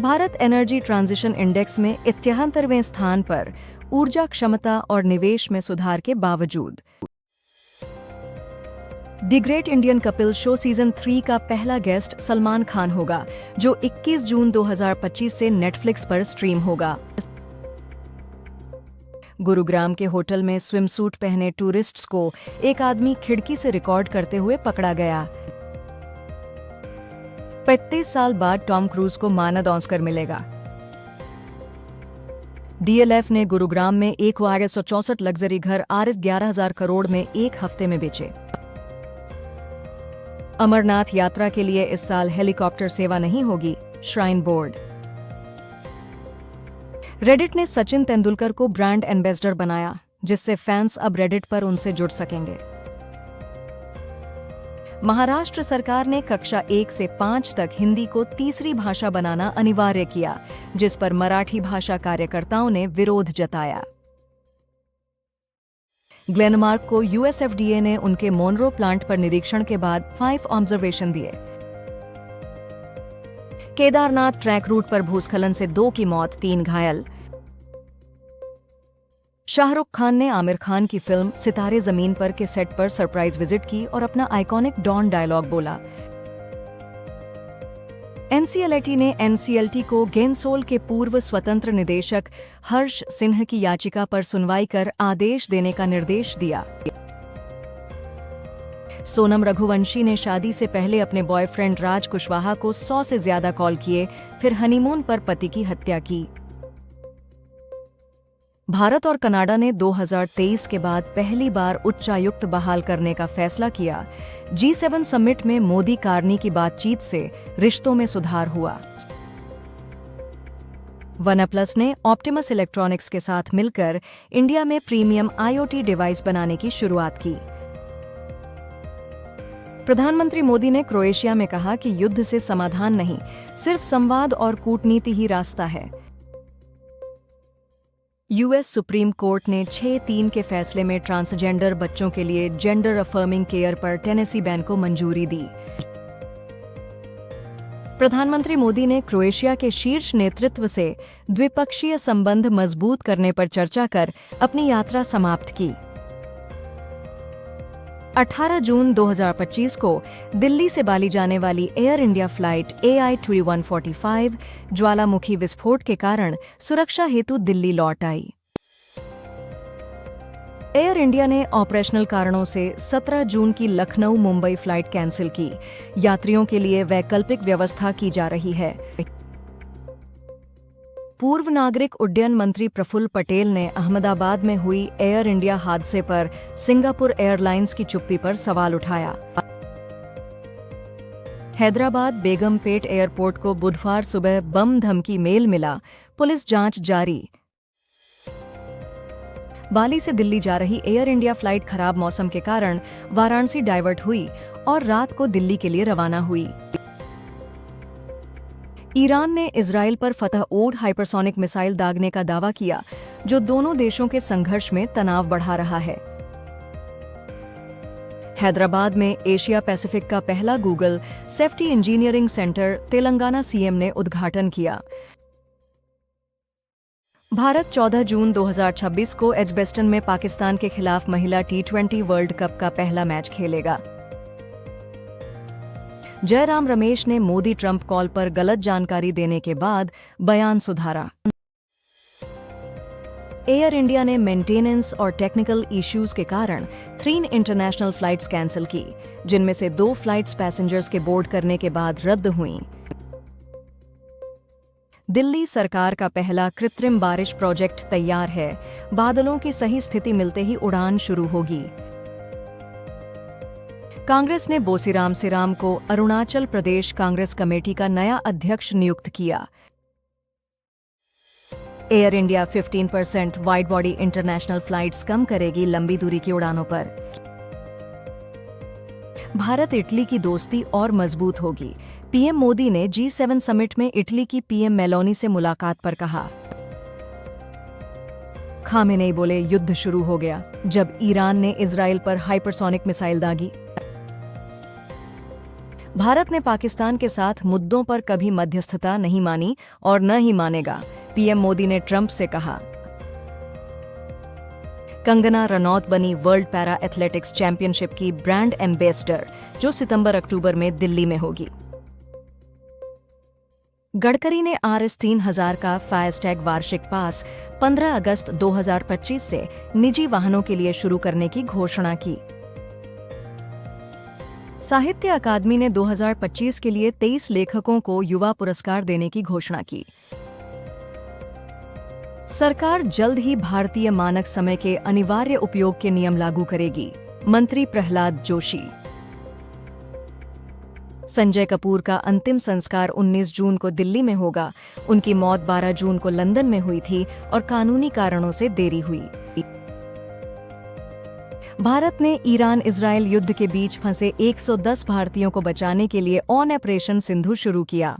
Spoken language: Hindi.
भारत एनर्जी ट्रांजिशन इंडेक्स में 71वें स्थान पर, ऊर्जा क्षमता और निवेश में सुधार के बावजूद। The great Indian Kapil show season 3 का पहला गेस्ट सलमान खान होगा, जो 21 जून 2025 से नेटफ्लिक्स पर स्ट्रीम होगा। गुरुग्राम के होटल में स्विमसूट पहने टूरिस्ट्स को एक आदमी खिड़की से रिकॉर्ड करते हुए पकड़ा गया। 35 साल बाद टॉम क्रूज को मानद ऑस्कर मिलेगा। डीएलएफ ने गुरुग्राम में 164 लग्जरी घर आरएस 11,000 करोड़ में एक हफ्ते में बेचे। अमरनाथ यात्रा के लिए इस साल हेलीकॉप्टर सेवा नहीं होगी, श्राइन बोर्ड। रेडिट ने सचिन तेंदुलकर को ब्रांड एम्बेसडर बनाया, जिससे फैंस अब रेडिट पर उनसे जुड़ सकेंगे। महाराष्ट्र सरकार ने कक्षा 1 से 5 तक हिंदी को तीसरी भाषा बनाना अनिवार्य किया, जिस पर मराठी भाषा कार्यकर्ताओं ने विरोध जताया। ग्लेनमार्क को यूएसएफडीए ने उनके मोनरो प्लांट पर निरीक्षण के बाद 5 ऑब्जर्वेशन दिए। केदारनाथ ट्रैक रूट पर भूस्खलन से 2 की मौत, 3 घायल। शाहरुख खान ने आमिर खान की फिल्म सितारे जमीन पर के सेट पर सरप्राइज विजिट की और अपना आइकॉनिक डॉन डायलॉग बोला। एनसीएलटी ने एनसीएलटी को गेंसोल के पूर्व स्वतंत्र निदेशक हर्ष सिन्हा की याचिका पर सुनवाई कर आदेश देने का निर्देश दिया। सोनम रघुवंशी ने शादी से पहले अपने बॉयफ्रेंड राज कुशवाहा को 100 से ज्यादा कॉल किए, फिर हनीमून पर पति की हत्या की। भारत और कनाडा ने 2023 के बाद पहली बार उच्चायुक्त बहाल करने का फैसला किया। G7 समिट में मोदी कार्नी की बातचीत से रिश्तों में सुधार हुआ। वनप्लस ने ऑप्टिमस इलेक्ट्रॉनिक्स के साथ मिलकर इंडिया में प्रीमियम आईओटी डिवाइस बनाने की शुरुआत की। प्रधानमंत्री मोदी ने क्रोएशिया में कहा कि युद्ध से समाधान नहीं, सिर्फ संवाद और कूटनीति ही रास्ता है। यूएस सुप्रीम कोर्ट ने 6-3 के फैसले में ट्रांसजेंडर बच्चों के लिए जेंडर अफर्मिंग केयर पर टेनेसी बैन को मंजूरी दी। प्रधानमंत्री मोदी ने क्रोएशिया के शीर्ष नेतृत्व से द्विपक्षीय संबंध मजबूत करने पर चर्चा कर अपनी यात्रा समाप्त की। 18 जून 2025 को दिल्ली से बाली जाने वाली एयर इंडिया फ्लाइट AI-2145 ज्वालामुखी विस्फोट के कारण सुरक्षा हेतु दिल्ली लौट आई। एयर इंडिया ने ऑपरेशनल कारणों से 17 जून की लखनऊ मुंबई फ्लाइट कैंसिल की। यात्रियों के लिए वैकल्पिक व्यवस्था की जा रही है। पूर्व नागरिक उड्डयन मंत्री प्रफुल्ल पटेल ने अहमदाबाद में हुई एयर इंडिया हादसे पर सिंगापुर एयरलाइंस की चुप्पी पर सवाल उठाया। हैदराबाद बेगमपेट एयरपोर्ट को बुधवार सुबह बम धमकी मेल मिला, पुलिस जांच जारी। बाली से दिल्ली जा रही एयर इंडिया फ्लाइट खराब मौसम के कारण वाराणसी डाइवर्ट हुई और रात को दिल्ली के लिए रवाना हुई। ईरान ने इजराइल पर फतह-ओड हाइपरसोनिक मिसाइल दागने का दावा किया, जो दोनों देशों के संघर्ष में तनाव बढ़ा रहा है। हैदराबाद में एशिया पैसिफिक का पहला Google safety engineering centre Telangana CM ने उद्घाटन किया। भारत 14 जून 2026 को एजबेस्टन में पाकिस्तान के खिलाफ महिला T20 वर्ल्ड कप का पहला मैच खेलेगा। जयराम रमेश ने मोदी ट्रंप कॉल पर गलत जानकारी देने के बाद बयान सुधारा। एयर इंडिया ने मेंटेनेंस और टेक्निकल इश्यूज के कारण 3 इंटरनेशनल फ्लाइट्स कैंसिल की, जिनमें से 2 फ्लाइट्स पैसेंजर्स के बोर्ड करने के बाद रद्द हुईं। दिल्ली सरकार का पहला कृत्रिम बारिश प्रोजेक्ट तैयार है। बादलों की सही स्थिति मिलते ही उड़ान शुरू होगी। कांग्रेस ने बोसीराम सिराम को अरुणाचल प्रदेश कांग्रेस कमेटी का नया अध्यक्ष नियुक्त किया। Air India 15% wide body international flights कम करेगी लंबी दूरी की उड़ानों पर। भारत इटली की दोस्ती और मजबूत होगी। पीएम मोदी ने G7 समिट में इटली की पीएम मेलोनी से मुलाकात पर कहा। खामेनेई बोले युद्ध शुरू हो गया जब ईरान ने इजराइल पर हाइपरसोनिक मिसाइल दागी। भारत ने पाकिस्तान के साथ मुद्दों पर कभी मध्यस्थता नहीं मानी और न ही मानेगा, पीएम मोदी ने ट्रंप से कहा। कंगना रनौत बनी वर्ल्ड पैरा एथलेटिक्स चैंपियनशिप की ब्रांड एम्बेसडर, जो सितंबर-अक्टूबर में दिल्ली में होगी। गडकरी ने RS 3000 का फास्टैग वार्षिक पास 15 अगस्त 2025 से निजी वाहनों के लिए शुरू करने की घोषणा की। साहित्य अकादमी ने 2025 के लिए 23 लेखकों को युवा पुरस्कार देने की घोषणा की। सरकार जल्द ही भारतीय मानक समय के अनिवार्य उपयोग के नियम लागू करेगी, मंत्री प्रहलाद जोशी। संजय कपूर का अंतिम संस्कार 19 जून को दिल्ली में होगा। उनकी मौत 12 जून को लंदन में हुई थी और कानूनी कारणों से देरी हुई। भारत ने ईरान इजरायल युद्ध के बीच फंसे 110 भारतीयों को बचाने के लिए ऑपरेशन सिंधु शुरू किया।